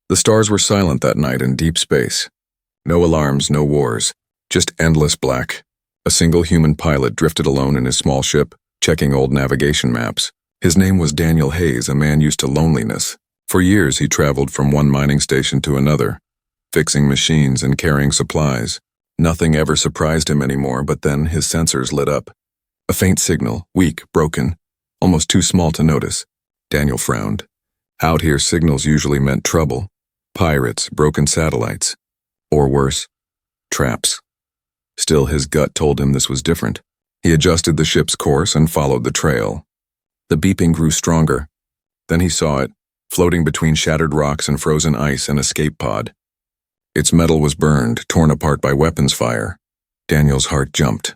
The stars were silent that night in deep space. No alarms, no wars, just endless black. A single human pilot drifted alone in his small ship, checking old navigation maps. His name was Daniel Hayes, a man used to loneliness. For years he traveled from one mining station to another, fixing machines and carrying supplies. Nothing ever surprised him anymore, but then his sensors lit up. A faint signal, weak, broken, almost too small to notice. Daniel frowned. Out here, signals usually meant trouble. Pirates, broken satellites. Or worse, traps. Still, his gut told him this was different. He adjusted the ship's course and followed the trail. The beeping grew stronger. Then he saw it, floating between shattered rocks and frozen ice, an escape pod. Its metal was burned, torn apart by weapons fire. Daniel's heart jumped.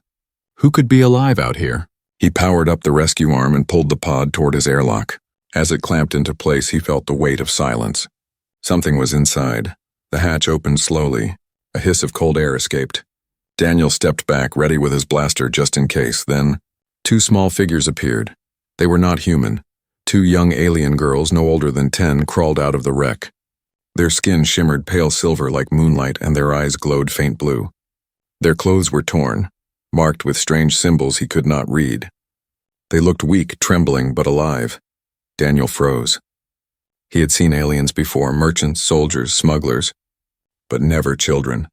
Who could be alive out here? He powered up the rescue arm and pulled the pod toward his airlock. As it clamped into place, he felt the weight of silence. Something was inside. The hatch opened slowly. A hiss of cold air escaped. Daniel stepped back, ready with his blaster just in case. Then, two small figures appeared. They were not human. Two young alien girls, no older than 10, crawled out of the wreck. Their skin shimmered pale silver like moonlight, and their eyes glowed faint blue. Their clothes were torn, marked with strange symbols he could not read. They looked weak, trembling, but alive. Daniel froze. He had seen aliens before, merchants, soldiers, smugglers, but never children.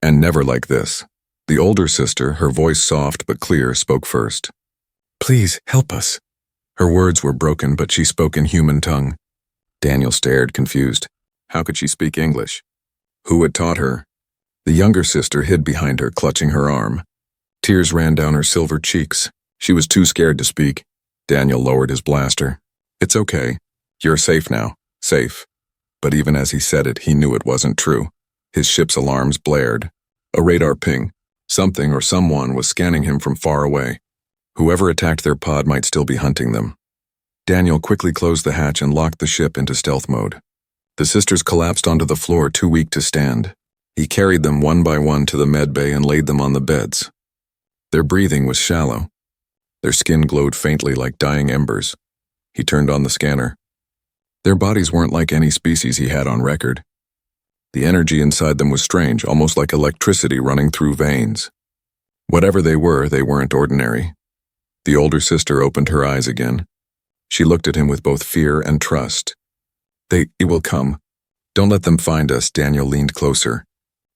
And never like this. The older sister, her voice soft but clear, spoke first. "Please, help us." Her words were broken, but she spoke in human tongue. Daniel stared, confused. How could she speak English? Who had taught her? The younger sister hid behind her, clutching her arm. Tears ran down her silver cheeks. She was too scared to speak. Daniel lowered his blaster. "It's okay. You're safe now. Safe." But even as he said it, he knew it wasn't true. His ship's alarms blared. A radar ping. Something or someone was scanning him from far away. Whoever attacked their pod might still be hunting them. Daniel quickly closed the hatch and locked the ship into stealth mode. The sisters collapsed onto the floor, too weak to stand. He carried them one by one to the med bay and laid them on the beds. Their breathing was shallow. Their skin glowed faintly like dying embers. He turned on the scanner. Their bodies weren't like any species he had on record. The energy inside them was strange, almost like electricity running through veins. Whatever they weren't ordinary. The older sister opened her eyes again. She looked at him with both fear and trust. It will come. Don't let them find us." Daniel leaned closer.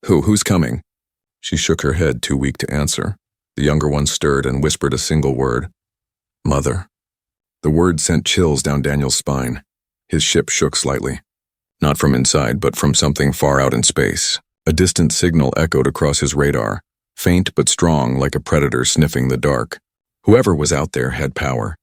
Who's coming?" She shook her head, too weak to answer. The younger one stirred and whispered a single word. "Mother." The word sent chills down Daniel's spine. His ship shook slightly. Not from inside, but from something far out in space. A distant signal echoed across his radar, faint but strong like a predator sniffing the dark. Whoever was out there had power.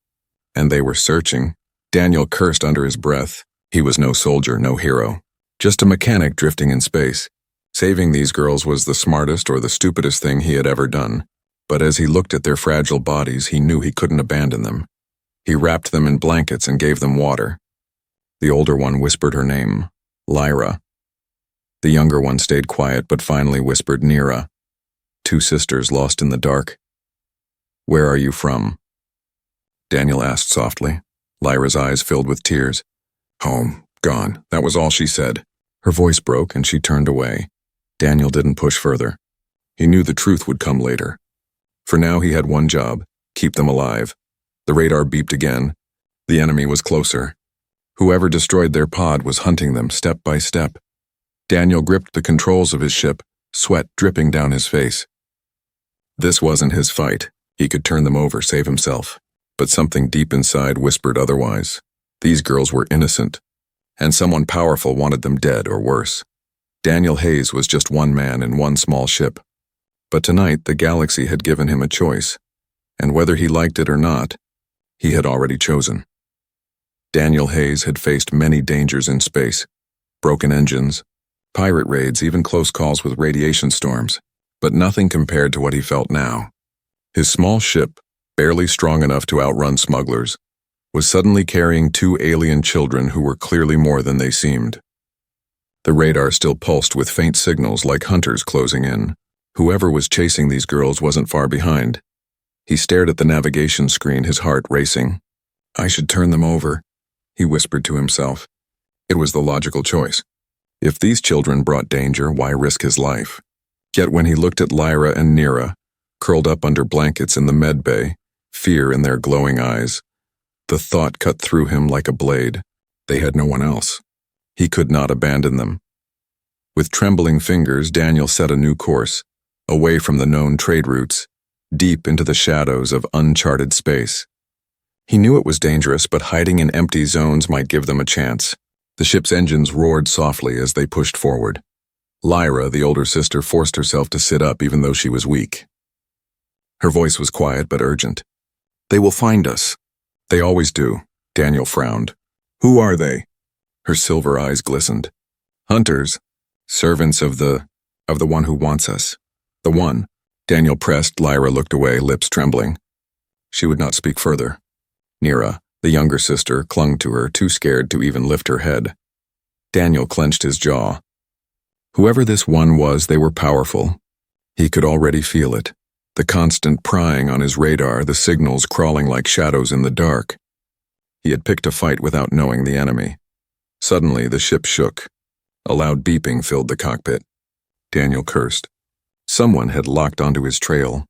And they were searching. Daniel cursed under his breath. He was no soldier, no hero. Just a mechanic drifting in space. Saving these girls was the smartest or the stupidest thing he had ever done. But as he looked at their fragile bodies, he knew he couldn't abandon them. He wrapped them in blankets and gave them water. The older one whispered her name, Lyra. The younger one stayed quiet but finally whispered Nira. Two sisters lost in the dark. "Where are you from?" Daniel asked softly. Lyra's eyes filled with tears. "Home, gone." That was all she said. Her voice broke and she turned away. Daniel didn't push further. He knew the truth would come later. For now he had one job, keep them alive. The radar beeped again. The enemy was closer. Whoever destroyed their pod was hunting them step by step. Daniel gripped the controls of his ship, sweat dripping down his face. This wasn't his fight. He could turn them over, save himself. But something deep inside whispered otherwise. These girls were innocent, and someone powerful wanted them dead or worse. Daniel Hayes was just one man in one small ship. But tonight the galaxy had given him a choice, and whether he liked it or not, he had already chosen. Daniel Hayes had faced many dangers in space, broken engines, pirate raids, even close calls with radiation storms, but nothing compared to what he felt now. His small ship, barely strong enough to outrun smugglers, was suddenly carrying two alien children who were clearly more than they seemed. The radar still pulsed with faint signals like hunters closing in. Whoever was chasing these girls wasn't far behind. He stared at the navigation screen, his heart racing. "I should turn them over," he whispered to himself. It was the logical choice. If these children brought danger, why risk his life? Yet when he looked at Lyra and Nira, curled up under blankets in the med bay, fear in their glowing eyes, the thought cut through him like a blade. They had no one else. He could not abandon them. With trembling fingers, Daniel set a new course, away from the known trade routes, deep into the shadows of uncharted space. He knew it was dangerous, but hiding in empty zones might give them a chance. The ship's engines roared softly as they pushed forward. Lyra, the older sister, forced herself to sit up even though she was weak. Her voice was quiet but urgent. "They will find us." "They always do," Daniel frowned. "Who are they?" Her silver eyes glistened. "Hunters. Servants of the one who wants us." "The one." Daniel pressed. Lyra looked away, lips trembling. She would not speak further. Nira, the younger sister, clung to her, too scared to even lift her head. Daniel clenched his jaw. Whoever this one was, they were powerful. He could already feel it. The constant prying on his radar, the signals crawling like shadows in the dark. He had picked a fight without knowing the enemy. Suddenly, the ship shook. A loud beeping filled the cockpit. Daniel cursed. Someone had locked onto his trail.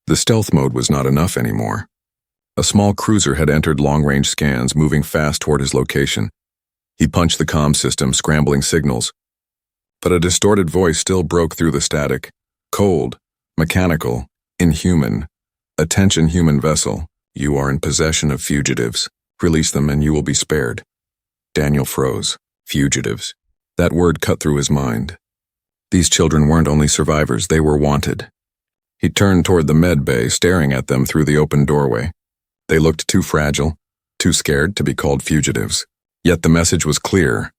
The stealth mode was not enough anymore. A small cruiser had entered long-range scans, moving fast toward his location. He punched the comm system, scrambling signals. But a distorted voice still broke through the static. Cold, mechanical, inhuman. "Attention, human vessel. You are in possession of fugitives. Release them and you will be spared." Daniel froze. Fugitives. That word cut through his mind. These children weren't only survivors, they were wanted. He turned toward the med bay, staring at them through the open doorway. They looked too fragile, too scared to be called fugitives. Yet the message was clear.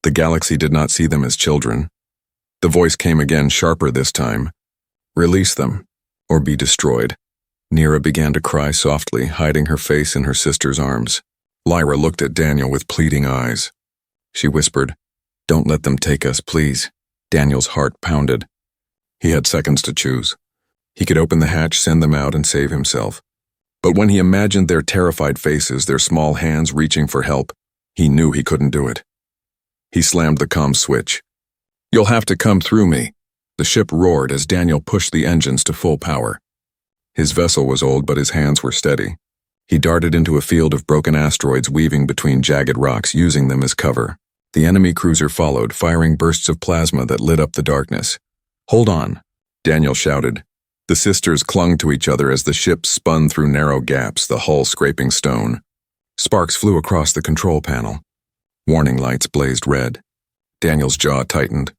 The galaxy did not see them as children. The voice came again, sharper this time. "Release them, or be destroyed." Nira began to cry softly, hiding her face in her sister's arms. Lyra looked at Daniel with pleading eyes. She whispered, "Don't let them take us, please." Daniel's heart pounded. He had seconds to choose. He could open the hatch, send them out, and save himself. But when he imagined their terrified faces, their small hands reaching for help, he knew he couldn't do it. He slammed the comm switch. "You'll have to come through me." The ship roared as Daniel pushed the engines to full power. His vessel was old, but his hands were steady. He darted into a field of broken asteroids weaving between jagged rocks, using them as cover. The enemy cruiser followed, firing bursts of plasma that lit up the darkness. "Hold on," Daniel shouted. The sisters clung to each other as the ship spun through narrow gaps, the hull scraping stone. Sparks flew across the control panel. Warning lights blazed red. Daniel's jaw tightened.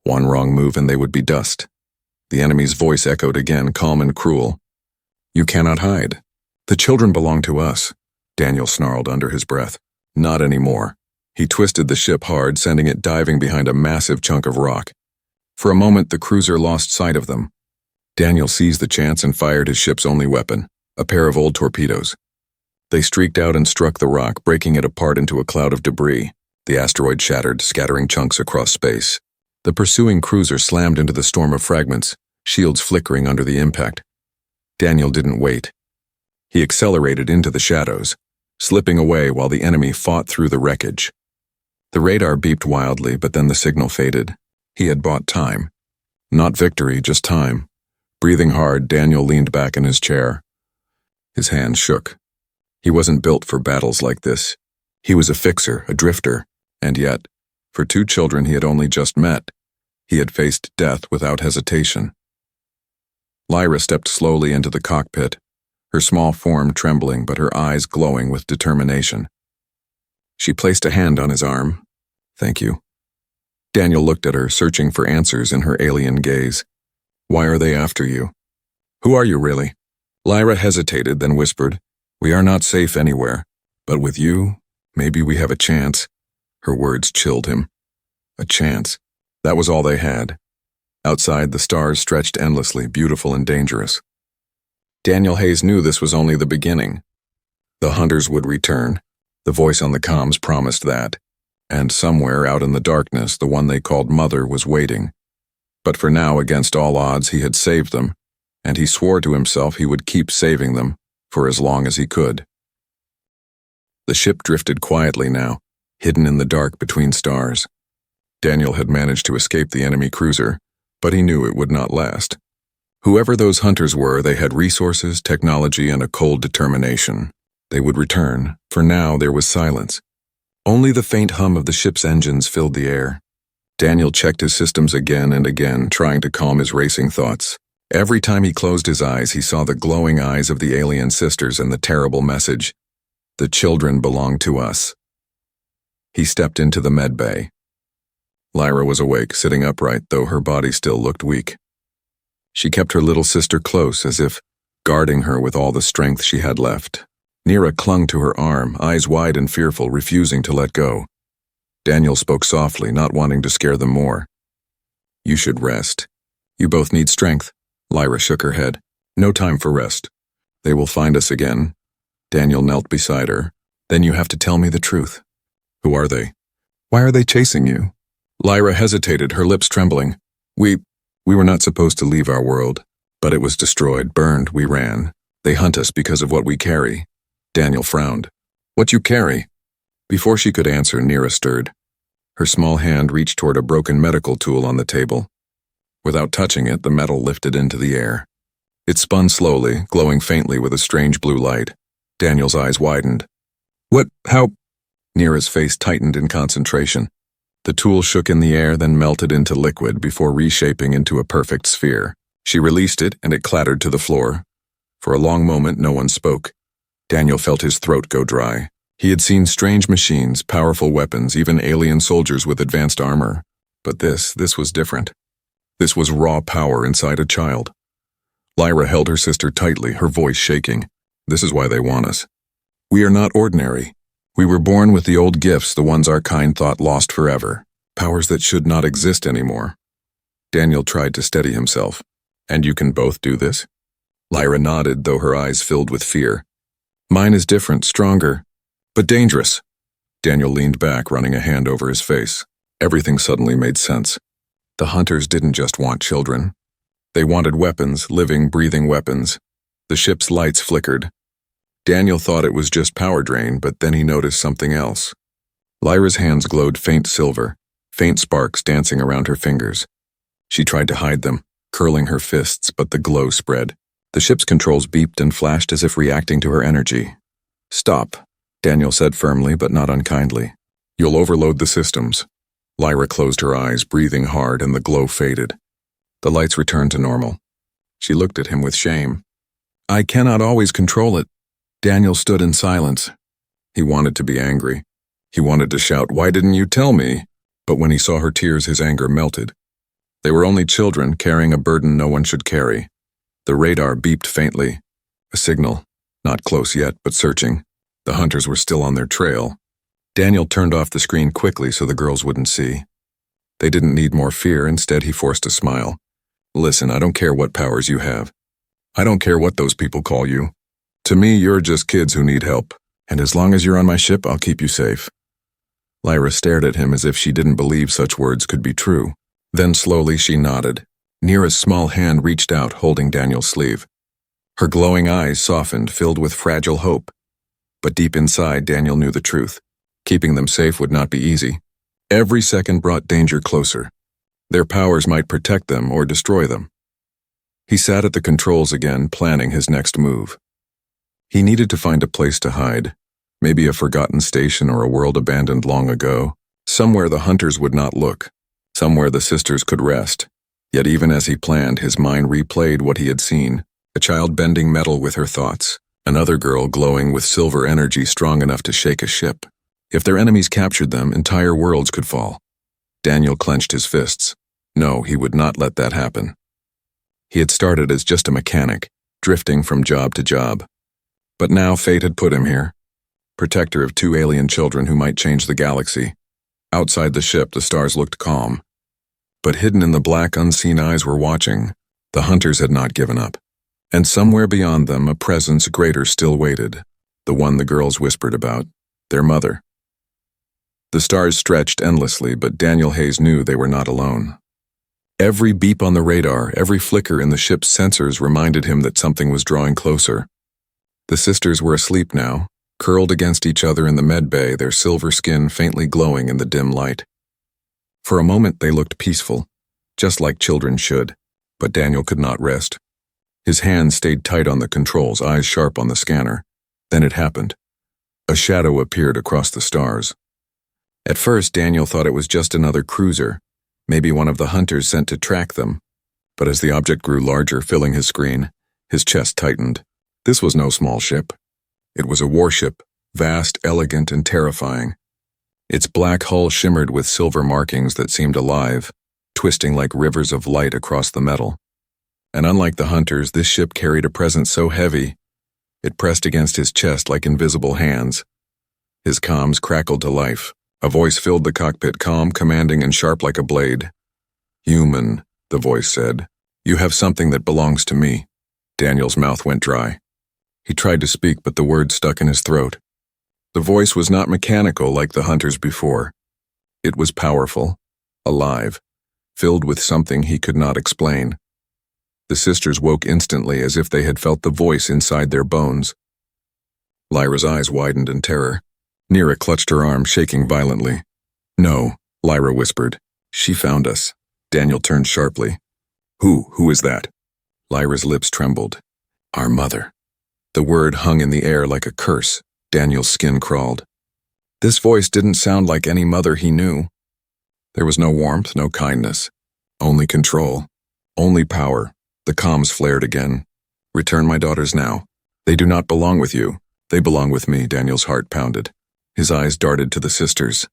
One wrong move and they would be dust. The enemy's voice echoed again, calm and cruel. "You cannot hide. The children belong to us," Daniel snarled under his breath. "Not anymore." He twisted the ship hard, sending it diving behind a massive chunk of rock. For a moment, the cruiser lost sight of them. Daniel seized the chance and fired his ship's only weapon, a pair of old torpedoes. They streaked out and struck the rock, breaking it apart into a cloud of debris. The asteroid shattered, scattering chunks across space. The pursuing cruiser slammed into the storm of fragments, shields flickering under the impact. Daniel didn't wait. He accelerated into the shadows, slipping away while the enemy fought through the wreckage. The radar beeped wildly, but then the signal faded. He had bought time. Not victory, just time. Breathing hard, Daniel leaned back in his chair. His hands shook. He wasn't built for battles like this. He was a fixer, a drifter, and yet, for two children he had only just met, he had faced death without hesitation. Lyra stepped slowly into the cockpit, her small form trembling but her eyes glowing with determination. She placed a hand on his arm. "Thank you." Daniel looked at her, searching for answers in her alien gaze. "Why are they after you? Who are you really?" Lyra hesitated, then whispered, "We are not safe anywhere, but with you, maybe we have a chance." Her words chilled him. A chance. That was all they had. Outside, the stars stretched endlessly, beautiful and dangerous. Daniel Hayes knew this was only the beginning. The hunters would return. The voice on the comms promised that. And somewhere out in the darkness, the one they called Mother was waiting. But for now, against all odds, he had saved them, and he swore to himself he would keep saving them for as long as he could. The ship drifted quietly now, hidden in the dark between stars. Daniel had managed to escape the enemy cruiser, but he knew it would not last. Whoever those hunters were, they had resources, technology, and a cold determination. They would return. For now, there was silence. Only the faint hum of the ship's engines filled the air. Daniel checked his systems again and again, trying to calm his racing thoughts. Every time he closed his eyes, he saw the glowing eyes of the alien sisters and the terrible message: "The children belong to us." He stepped into the med bay. Lyra was awake, sitting upright, though her body still looked weak. She kept her little sister close, as if guarding her with all the strength she had left. Nira clung to her arm, eyes wide and fearful, refusing to let go. Daniel spoke softly, not wanting to scare them more. "You should rest. You both need strength." Lyra shook her head. "No time for rest. They will find us again." Daniel knelt beside her. "Then you have to tell me the truth. Who are they? Why are they chasing you?" Lyra hesitated, her lips trembling. We were not supposed to leave our world, but it was destroyed, burned, we ran. They hunt us because of what we carry." Daniel frowned. "What you carry?" Before she could answer, Nira stirred. Her small hand reached toward a broken medical tool on the table. Without touching it, the metal lifted into the air. It spun slowly, glowing faintly with a strange blue light. Daniel's eyes widened. "What? How?" Nira's face tightened in concentration. The tool shook in the air, then melted into liquid before reshaping into a perfect sphere. She released it, and it clattered to the floor. For a long moment, no one spoke. Daniel felt his throat go dry. He had seen strange machines, powerful weapons, even alien soldiers with advanced armor. But this was different. This was raw power inside a child. Lyra held her sister tightly, her voice shaking. "This is why they want us. We are not ordinary. We were born with the old gifts, the ones our kind thought lost forever. Powers that should not exist anymore." Daniel tried to steady himself. "And you can both do this?" Lyra nodded, though her eyes filled with fear. "Mine is different, stronger, but dangerous." Daniel leaned back, running a hand over his face. Everything suddenly made sense. The hunters didn't just want children. They wanted weapons, living, breathing weapons. The ship's lights flickered. Daniel thought it was just power drain, but then he noticed something else. Lyra's hands glowed faint silver, faint sparks dancing around her fingers. She tried to hide them, curling her fists, but the glow spread. The ship's controls beeped and flashed as if reacting to her energy. "Stop," Daniel said firmly but not unkindly. "You'll overload the systems." Lyra closed her eyes, breathing hard, and the glow faded. The lights returned to normal. She looked at him with shame. "I cannot always control it." Daniel stood in silence. He wanted to be angry. He wanted to shout, "Why didn't you tell me?" But when he saw her tears, his anger melted. They were only children, carrying a burden no one should carry. The radar beeped faintly. A signal. Not close yet, but searching. The hunters were still on their trail. Daniel turned off the screen quickly so the girls wouldn't see. They didn't need more fear. Instead, he forced a smile. "Listen, I don't care what powers you have. I don't care what those people call you. To me, you're just kids who need help. And as long as you're on my ship, I'll keep you safe." Lyra stared at him as if she didn't believe such words could be true. Then slowly she nodded. Nira's small hand reached out, holding Daniel's sleeve. Her glowing eyes softened, filled with fragile hope. But deep inside, Daniel knew the truth. Keeping them safe would not be easy. Every second brought danger closer. Their powers might protect them or destroy them. He sat at the controls again, planning his next move. He needed to find a place to hide, maybe a forgotten station or a world abandoned long ago, somewhere the hunters would not look, somewhere the sisters could rest. Yet even as he planned, his mind replayed what he had seen, a child bending metal with her thoughts, another girl glowing with silver energy strong enough to shake a ship. If their enemies captured them, entire worlds could fall. Daniel clenched his fists. No, he would not let that happen. He had started as just a mechanic, drifting from job to job. But now fate had put him here, protector of 2 alien children who might change the galaxy. Outside the ship, the stars looked calm. But hidden in the black, unseen eyes were watching. The hunters had not given up. And somewhere beyond them, a presence greater still waited, the one the girls whispered about, their mother. The stars stretched endlessly, but Daniel Hayes knew they were not alone. Every beep on the radar, every flicker in the ship's sensors reminded him that something was drawing closer. The sisters were asleep now, curled against each other in the med bay, their silver skin faintly glowing in the dim light. For a moment they looked peaceful, just like children should, but Daniel could not rest. His hands stayed tight on the controls, eyes sharp on the scanner. Then it happened. A shadow appeared across the stars. At first, Daniel thought it was just another cruiser, maybe one of the hunters sent to track them. But as the object grew larger, filling his screen, his chest tightened. This was no small ship. It was a warship, vast, elegant, and terrifying. Its black hull shimmered with silver markings that seemed alive, twisting like rivers of light across the metal. And unlike the hunters, this ship carried a presence so heavy, it pressed against his chest like invisible hands. His comms crackled to life. A voice filled the cockpit, calm, commanding, and sharp like a blade. "Human," the voice said. "You have something that belongs to me." Daniel's mouth went dry. He tried to speak, but the words stuck in his throat. The voice was not mechanical like the hunters before. It was powerful, alive, filled with something he could not explain. The sisters woke instantly as if they had felt the voice inside their bones. Lyra's eyes widened in terror. Nira clutched her arm, shaking violently. "No," Lyra whispered. "She found us." Daniel turned sharply. Who is that?" Lyra's lips trembled. "Our mother." The word hung in the air like a curse. Daniel's skin crawled. This voice didn't sound like any mother he knew. There was no warmth, no kindness. Only control. Only power. The comms flared again. "Return my daughters now. They do not belong with you. They belong with me," Daniel's heart pounded. His eyes darted to the sisters.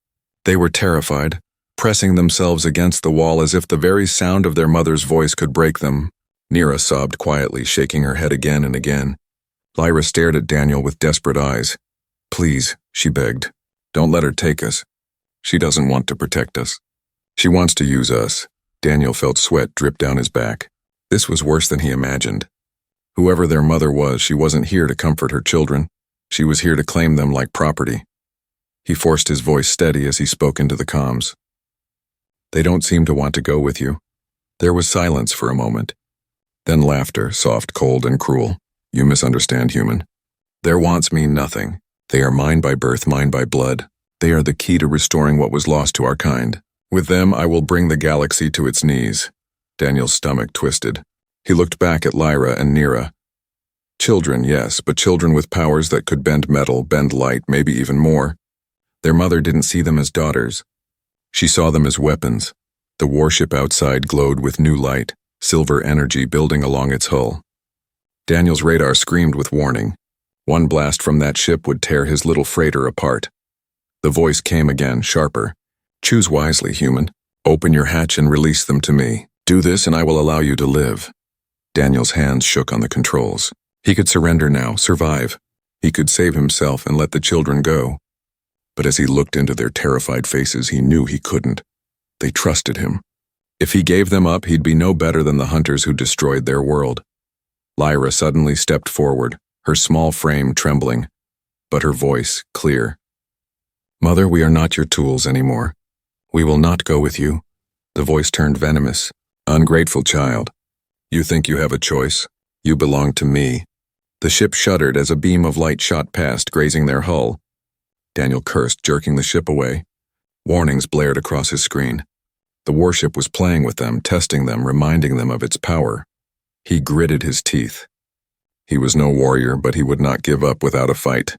They were terrified, pressing themselves against the wall as if the very sound of their mother's voice could break them. Nira sobbed quietly, shaking her head again and again. Lyra stared at Daniel with desperate eyes. "Please," she begged, "don't let her take us. She doesn't want to protect us. She wants to use us." Daniel felt sweat drip down his back. This was worse than he imagined. Whoever their mother was, she wasn't here to comfort her children. She was here to claim them like property. He forced his voice steady as he spoke into the comms. "They don't seem to want to go with you." There was silence for a moment. Then laughter, soft, cold, and cruel. "You misunderstand, human. Their wants mean nothing. They are mine by birth, mine by blood. They are the key to restoring what was lost to our kind. With them, I will bring the galaxy to its knees." Daniel's stomach twisted. He looked back at Lyra and Nira. Children, yes, but children with powers that could bend metal, bend light, maybe even more. Their mother didn't see them as daughters. She saw them as weapons. The warship outside glowed with new light, silver energy building along its hull. Daniel's radar screamed with warning. One blast from that ship would tear his little freighter apart. The voice came again, sharper. "Choose wisely, human. Open your hatch and release them to me. Do this and I will allow you to live." Daniel's hands shook on the controls. He could surrender now, survive. He could save himself and let the children go. But as he looked into their terrified faces, he knew he couldn't. They trusted him. If he gave them up, he'd be no better than the hunters who destroyed their world. Lyra suddenly stepped forward, her small frame trembling, but her voice clear. "Mother, we are not your tools anymore. We will not go with you." The voice turned venomous. "Ungrateful child. You think you have a choice? You belong to me." The ship shuddered as a beam of light shot past, grazing their hull. Daniel cursed, jerking the ship away. Warnings blared across his screen. The warship was playing with them, testing them, reminding them of its power. He gritted his teeth. He was no warrior, but he would not give up without a fight.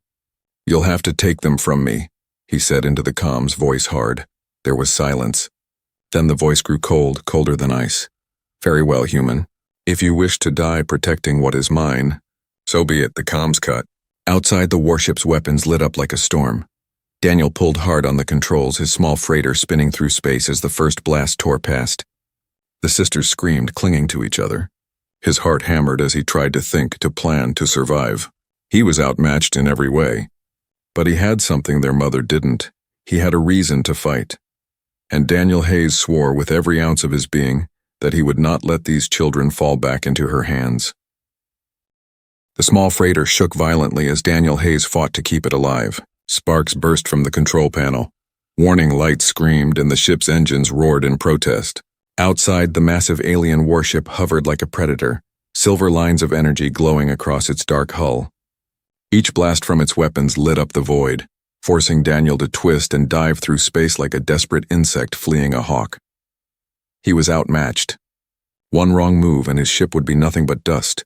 "You'll have to take them from me," he said into the comms, voice hard. There was silence. Then the voice grew cold, colder than ice. "Very well, human. If you wish to die protecting what is mine, so be it." The comms cut. Outside, the warship's weapons lit up like a storm. Daniel pulled hard on the controls, his small freighter spinning through space as the first blast tore past. The sisters screamed, clinging to each other. His heart hammered as he tried to think, to plan, to survive. He was outmatched in every way. But he had something their mother didn't. He had a reason to fight. And Daniel Hayes swore with every ounce of his being that he would not let these children fall back into her hands. The small freighter shook violently as Daniel Hayes fought to keep it alive. Sparks burst from the control panel. Warning lights screamed and the ship's engines roared in protest. Outside, the massive alien warship hovered like a predator, silver lines of energy glowing across its dark hull. Each blast from its weapons lit up the void. forcing Daniel to twist and dive through space like a desperate insect fleeing a hawk. He was outmatched. One wrong move and his ship would be nothing but dust.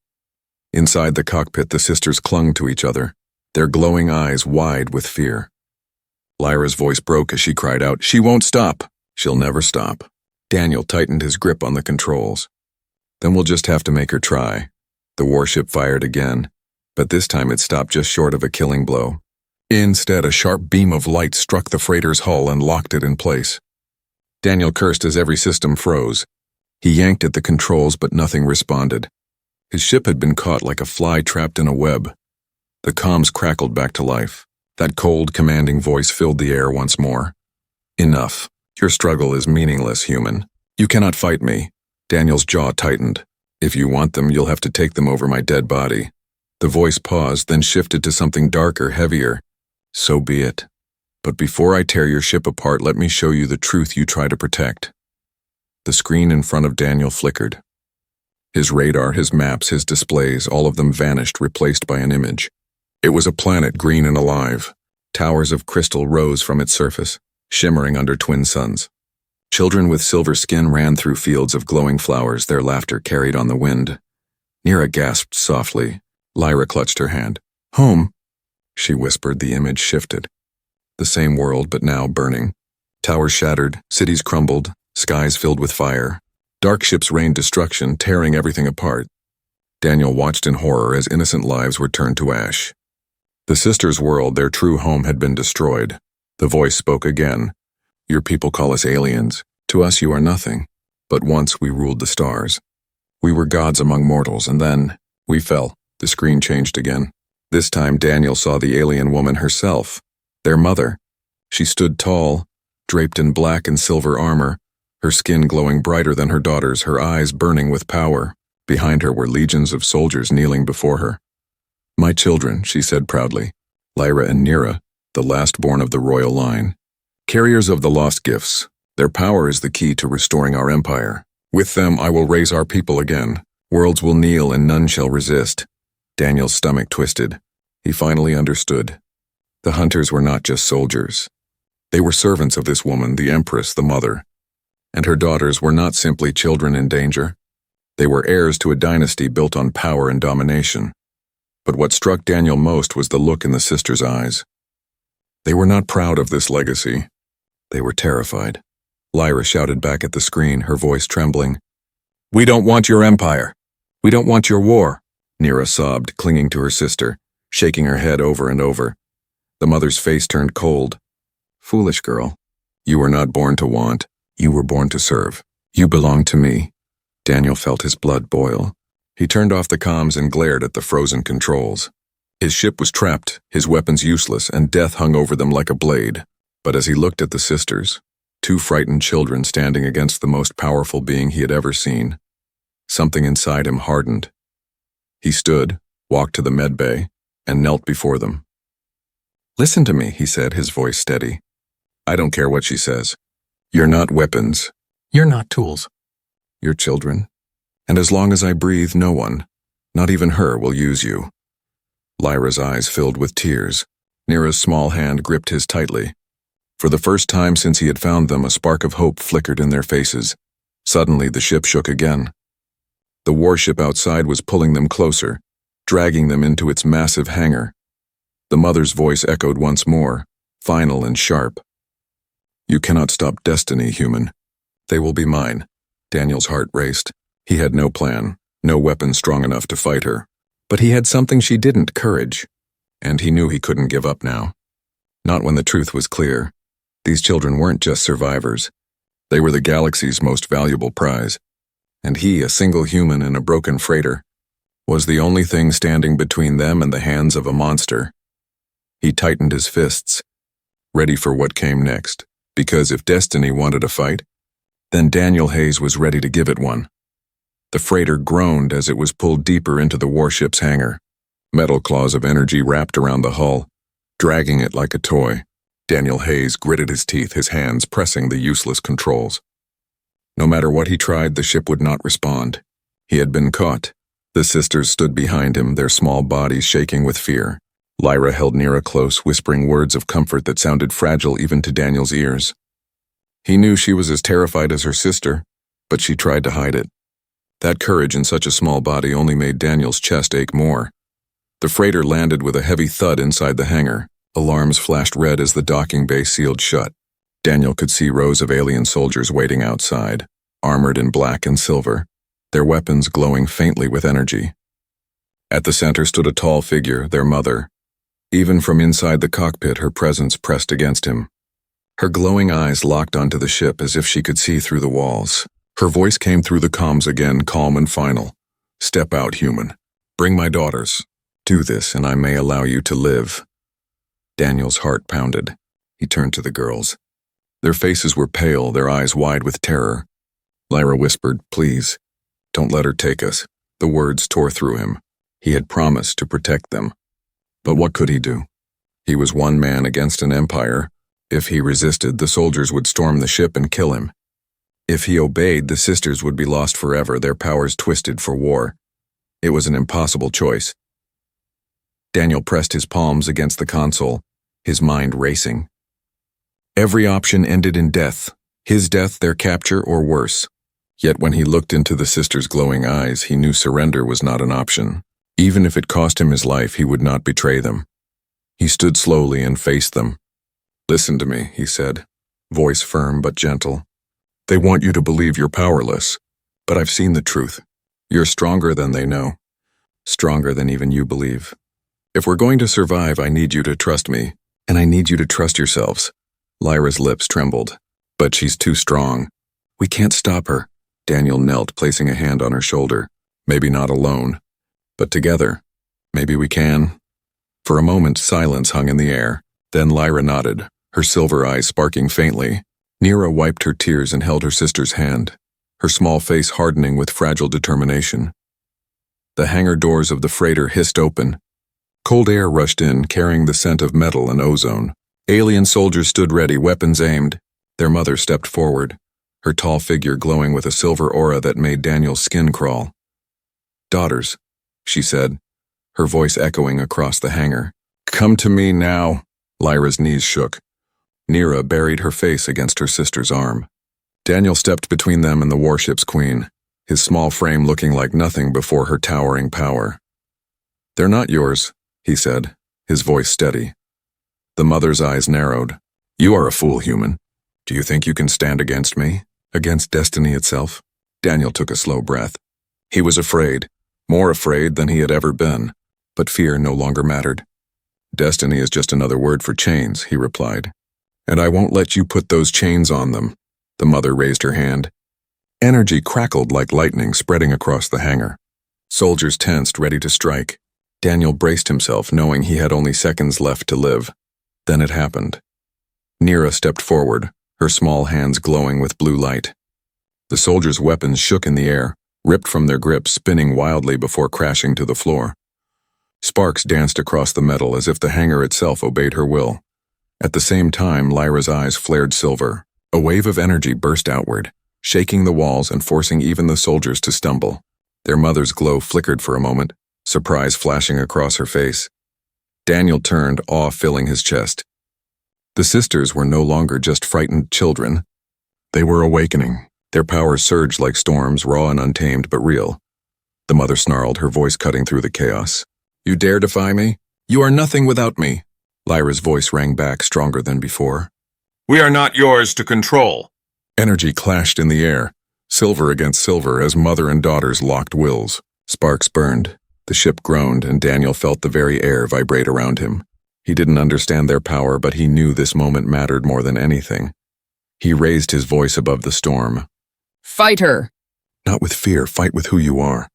Inside the cockpit, the sisters clung to each other, their glowing eyes wide with fear. Lyra's voice broke as she cried out, "She won't stop! She'll never stop." Daniel tightened his grip on the controls. "Then we'll just have to make her try." The warship fired again, but this time it stopped just short of a killing blow. Instead, a sharp beam of light struck the freighter's hull and locked it in place. Daniel cursed as every system froze. He yanked at the controls, but nothing responded. His ship had been caught like a fly trapped in a web. The comms crackled back to life. That cold, commanding voice filled the air once more. "Enough. Your struggle is meaningless, human. You cannot fight me." Daniel's jaw tightened. "If you want them, you'll have to take them over my dead body." The voice paused, then shifted to something darker, heavier. "So be it. But before I tear your ship apart, let me show you the truth you try to protect." The screen in front of Daniel flickered. His radar, his maps, his displays, all of them vanished, replaced by an image. It was a planet green and alive. Towers of crystal rose from its surface, shimmering under twin suns. Children with silver skin ran through fields of glowing flowers, their laughter carried on the wind. Nira gasped softly. Lyra clutched her hand. "Home," she whispered. The image shifted. The same world, but now burning. Towers shattered, cities crumbled, skies filled with fire. Dark ships rained destruction, tearing everything apart. Daniel watched in horror as innocent lives were turned to ash. The sisters' world, their true home, had been destroyed. The voice spoke again. "Your people call us aliens. To us you are nothing. But once we ruled the stars. We were gods among mortals, and then we fell." The screen changed again. This time Daniel saw the alien woman herself, their mother. She stood tall, draped in black and silver armor, her skin glowing brighter than her daughter's, her eyes burning with power. Behind her were legions of soldiers kneeling before her. "My children," she said proudly. Lyra and Nira, the last-born of the royal line. "Carriers of the lost gifts. Their power is the key to restoring our empire. With them I will raise our people again. Worlds will kneel and none shall resist." Daniel's stomach twisted. He finally understood. The hunters were not just soldiers. They were servants of this woman, the Empress, the mother. And her daughters were not simply children in danger. They were heirs to a dynasty built on power and domination. But what struck Daniel most was the look in the sisters' eyes. They were not proud of this legacy. They were terrified. Lyra shouted back at the screen, her voice trembling. "We don't want your empire. We don't want your war." Nira sobbed, clinging to her sister, shaking her head over and over. The mother's face turned cold. "Foolish girl. You were not born to want. You were born to serve. You belong to me." Daniel felt his blood boil. He turned off the comms and glared at the frozen controls. His ship was trapped, his weapons useless, and death hung over them like a blade. But as he looked at the sisters, two frightened children standing against the most powerful being he had ever seen, something inside him hardened. He stood, walked to the med bay, and knelt before them. "Listen to me," he said, his voice steady. "I don't care what she says. You're not weapons. You're not tools. You're children. And as long as I breathe, no one, not even her, will use you." Lyra's eyes filled with tears. Nira's small hand gripped his tightly. For the first time since he had found them, a spark of hope flickered in their faces. Suddenly, the ship shook again. The warship outside was pulling them closer, dragging them into its massive hangar. The mother's voice echoed once more, final and sharp. "You cannot stop destiny, human. They will be mine." Daniel's heart raced. He had no plan, no weapon strong enough to fight her. But he had something she didn't, courage. And he knew he couldn't give up now. Not when the truth was clear. These children weren't just survivors. They were the galaxy's most valuable prize. And he, a single human in a broken freighter, was the only thing standing between them and the hands of a monster. He tightened his fists, ready for what came next, because if destiny wanted a fight, then Daniel Hayes was ready to give it one. The freighter groaned as it was pulled deeper into the warship's hangar. Metal claws of energy wrapped around the hull, dragging it like a toy. Daniel Hayes gritted his teeth, his hands pressing the useless controls. No matter what he tried, the ship would not respond. He had been caught. The sisters stood behind him, their small bodies shaking with fear. Lyra held Nira close, whispering words of comfort that sounded fragile even to Daniel's ears. He knew she was as terrified as her sister, but she tried to hide it. That courage in such a small body only made Daniel's chest ache more. The freighter landed with a heavy thud inside the hangar. Alarms flashed red as the docking bay sealed shut. Daniel could see rows of alien soldiers waiting outside, armored in black and silver, their weapons glowing faintly with energy. At the center stood a tall figure, their mother. Even from inside the cockpit, her presence pressed against him. Her glowing eyes locked onto the ship as if she could see through the walls. Her voice came through the comms again, calm and final. "Step out, human. Bring my daughters. Do this, and I may allow you to live." Daniel's heart pounded. He turned to the girls. Their faces were pale, their eyes wide with terror. Lyra whispered, "Please, don't let her take us." The words tore through him. He had promised to protect them. But what could he do? He was one man against an empire. If he resisted, the soldiers would storm the ship and kill him. If he obeyed, the sisters would be lost forever, their powers twisted for war. It was an impossible choice. Daniel pressed his palms against the console, his mind racing. Every option ended in death, his death, their capture, or worse. Yet when he looked into the sisters' glowing eyes, he knew surrender was not an option. Even if it cost him his life, he would not betray them. He stood slowly and faced them. "Listen to me," he said, voice firm but gentle. "They want you to believe you're powerless, but I've seen the truth. You're stronger than they know, stronger than even you believe. If we're going to survive, I need you to trust me, and I need you to trust yourselves." Lyra's lips trembled. "But she's too strong. We can't stop her." Daniel knelt, placing a hand on her shoulder. "Maybe not alone, but together. Maybe we can." For a moment, silence hung in the air. Then Lyra nodded, her silver eyes sparking faintly. Nira wiped her tears and held her sister's hand, her small face hardening with fragile determination. The hangar doors of the freighter hissed open. Cold air rushed in, carrying the scent of metal and ozone. Alien soldiers stood ready, weapons aimed. Their mother stepped forward, her tall figure glowing with a silver aura that made Daniel's skin crawl. "Daughters," she said, her voice echoing across the hangar. "Come to me now." Lyra's knees shook. Nira buried her face against her sister's arm. Daniel stepped between them and the warship's queen, his small frame looking like nothing before her towering power. "They're not yours," he said, his voice steady. The mother's eyes narrowed. "You are a fool, human. Do you think you can stand against me? Against destiny itself?" Daniel took a slow breath. He was afraid, more afraid than he had ever been, but fear no longer mattered. "Destiny is just another word for chains," he replied. "And I won't let you put those chains on them." The mother raised her hand. Energy crackled like lightning, spreading across the hangar. Soldiers tensed, ready to strike. Daniel braced himself, knowing he had only seconds left to live. Then it happened. Nira stepped forward, her small hands glowing with blue light. The soldiers' weapons shook in the air, ripped from their grips, spinning wildly before crashing to the floor. Sparks danced across the metal as if the hangar itself obeyed her will. At the same time, Lyra's eyes flared silver. A wave of energy burst outward, shaking the walls and forcing even the soldiers to stumble. Their mother's glow flickered for a moment, surprise flashing across her face. Daniel turned, awe filling his chest. The sisters were no longer just frightened children. They were awakening. Their powers surged like storms, raw and untamed, but real. The mother snarled, her voice cutting through the chaos. "You dare defy me? You are nothing without me." Lyra's voice rang back, stronger than before. "We are not yours to control." Energy clashed in the air, silver against silver, as mother and daughters locked wills. Sparks burned. The ship groaned, and Daniel felt the very air vibrate around him. He didn't understand their power, but he knew this moment mattered more than anything. He raised his voice above the storm. "Fight her!" "Not with fear, fight with who you are.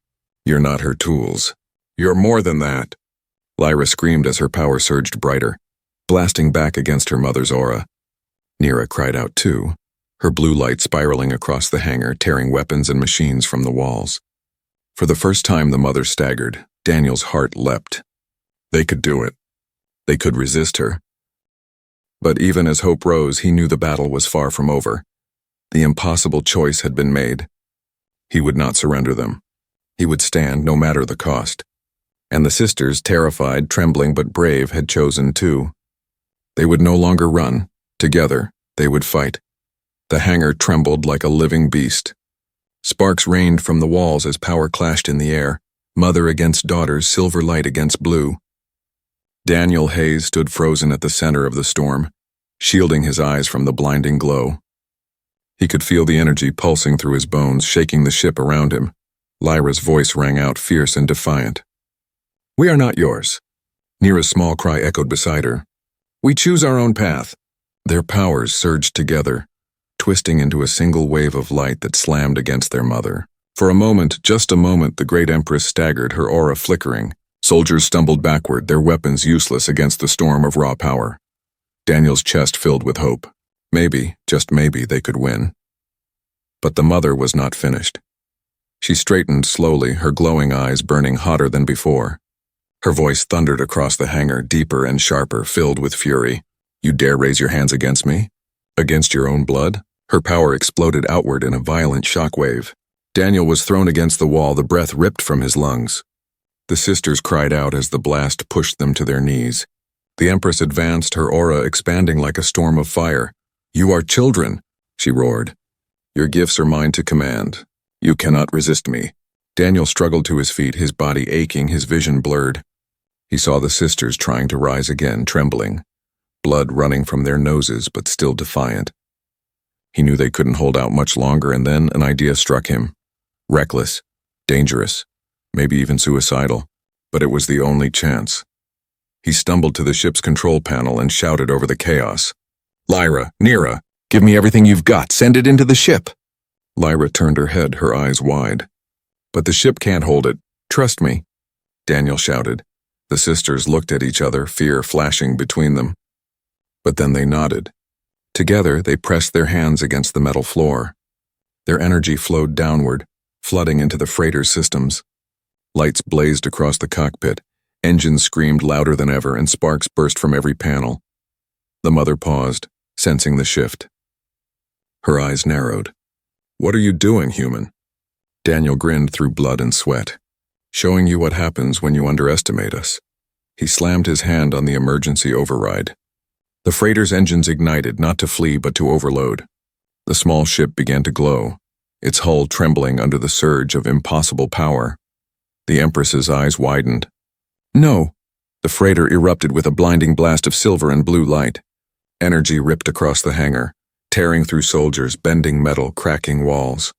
You're not her tools. You're more than that." Lyra screamed as her power surged brighter, blasting back against her mother's aura. Nira cried out too, her blue light spiraling across the hangar, tearing weapons and machines from the walls. For the first time, the mother staggered. Daniel's heart leapt. They could do it. They could resist her. But even as hope rose, he knew the battle was far from over. The impossible choice had been made. He would not surrender them. He would stand no matter the cost. And the sisters, terrified, trembling but brave, had chosen too. They would no longer run. Together, they would fight. The hangar trembled like a living beast. Sparks rained from the walls as power clashed in the air, mother against daughters, silver light against blue. Daniel Hayes stood frozen at the center of the storm, shielding his eyes from the blinding glow. He could feel the energy pulsing through his bones, shaking the ship around him. Lyra's voice rang out fierce and defiant. "We are not yours." Neera's small cry echoed beside her. "We choose our own path." Their powers surged together, twisting into a single wave of light that slammed against their mother. For a moment, just a moment, the great Empress staggered, her aura flickering. Soldiers stumbled backward, their weapons useless against the storm of raw power. Daniel's chest filled with hope. Maybe, just maybe, they could win. But the mother was not finished. She straightened slowly, her glowing eyes burning hotter than before. Her voice thundered across the hangar, deeper and sharper, filled with fury. "You dare raise your hands against me? Against your own blood?" Her power exploded outward in a violent shockwave. Daniel was thrown against the wall, the breath ripped from his lungs. The sisters cried out as the blast pushed them to their knees. The Empress advanced, her aura expanding like a storm of fire. "You are children," she roared. "Your gifts are mine to command. You cannot resist me." Daniel struggled to his feet, his body aching, his vision blurred. He saw the sisters trying to rise again, trembling, blood running from their noses but still defiant. He knew they couldn't hold out much longer, and then an idea struck him. Reckless, dangerous, maybe even suicidal, but it was the only chance. He stumbled to the ship's control panel and shouted over the chaos. "Lyra, Neera, give me everything you've got. Send it into the ship." Lyra turned her head, her eyes wide. "But the ship can't hold it. Trust me," Daniel shouted. The sisters looked at each other, fear flashing between them. But then they nodded. Together, they pressed their hands against the metal floor. Their energy flowed downward, flooding into the freighter's systems. Lights blazed across the cockpit, engines screamed louder than ever, and sparks burst from every panel. The mother paused, sensing the shift. Her eyes narrowed. "What are you doing, human?" Daniel grinned through blood and sweat. "Showing you what happens when you underestimate us." He slammed his hand on the emergency override. The freighter's engines ignited, not to flee but to overload. The small ship began to glow, its hull trembling under the surge of impossible power. The Empress's eyes widened. "No!" The freighter erupted with a blinding blast of silver and blue light. Energy ripped across the hangar, tearing through soldiers, bending metal, cracking walls.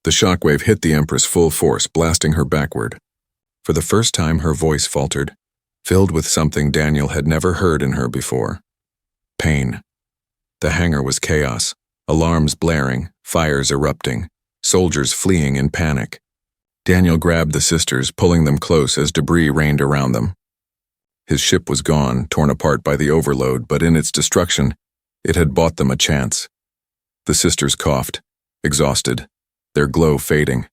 The shockwave hit the Empress full force, blasting her backward. For the first time, her voice faltered, filled with something Daniel had never heard in her before. Pain. The hangar was chaos, alarms blaring, fires erupting, soldiers fleeing in panic. Daniel grabbed the sisters, pulling them close as debris rained around them. His ship was gone, torn apart by the overload, but in its destruction, it had bought them a chance. The sisters coughed, exhausted, their glow fading.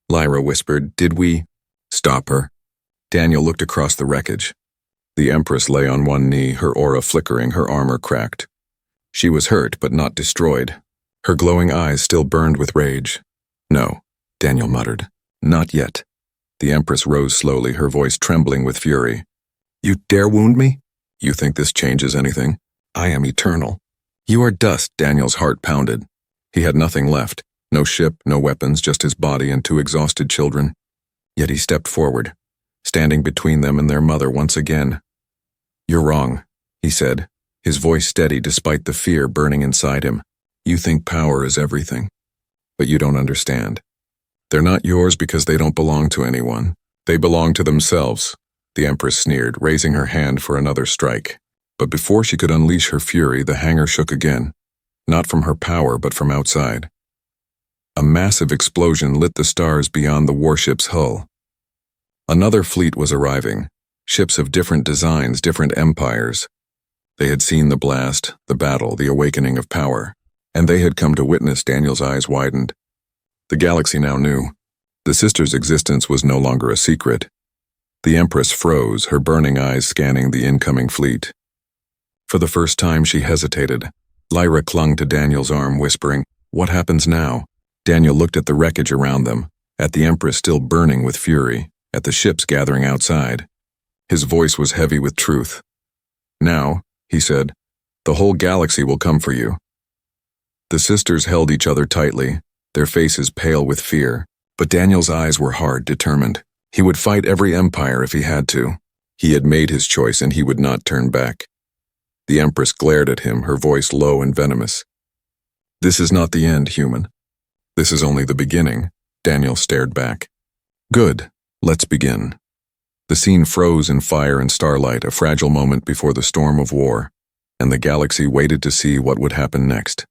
Lyra whispered, "Did we—" "Stop her." Daniel looked across the wreckage. The Empress lay on one knee, her aura flickering, her armor cracked. She was hurt, but not destroyed. Her glowing eyes still burned with rage. "No," Daniel muttered. "Not yet." The Empress rose slowly, her voice trembling with fury. "You dare wound me? You think this changes anything? I am eternal." "You are dust," Daniel's heart pounded. He had nothing left. No ship, no weapons, just his body and two exhausted children. Yet he stepped forward, standing between them and their mother once again. "You're wrong," he said, his voice steady despite the fear burning inside him. "You think power is everything. But you don't understand. They're not yours because they don't belong to anyone. They belong to themselves." The Empress sneered, raising her hand for another strike. But before she could unleash her fury, the hangar shook again. Not from her power, but from outside. A massive explosion lit the stars beyond the warship's hull. Another fleet was arriving, ships of different designs, different empires. They had seen the blast, the battle, the awakening of power, and they had come to witness. Daniel's eyes widened. The galaxy now knew. The sisters' existence was no longer a secret. The Empress froze, her burning eyes scanning the incoming fleet. For the first time she hesitated. Lyra clung to Daniel's arm, whispering, "What happens now?" Daniel looked at the wreckage around them, at the Empress still burning with fury, at the ships gathering outside. His voice was heavy with truth. "Now," he said, "the whole galaxy will come for you." The sisters held each other tightly, their faces pale with fear, but Daniel's eyes were hard, determined. He would fight every empire if he had to. He had made his choice and he would not turn back. The Empress glared at him, her voice low and venomous. "This is not the end, human. This is only the beginning." Daniel stared back. "Good, let's begin." The scene froze in fire and starlight, a fragile moment before the storm of war, and the galaxy waited to see what would happen next.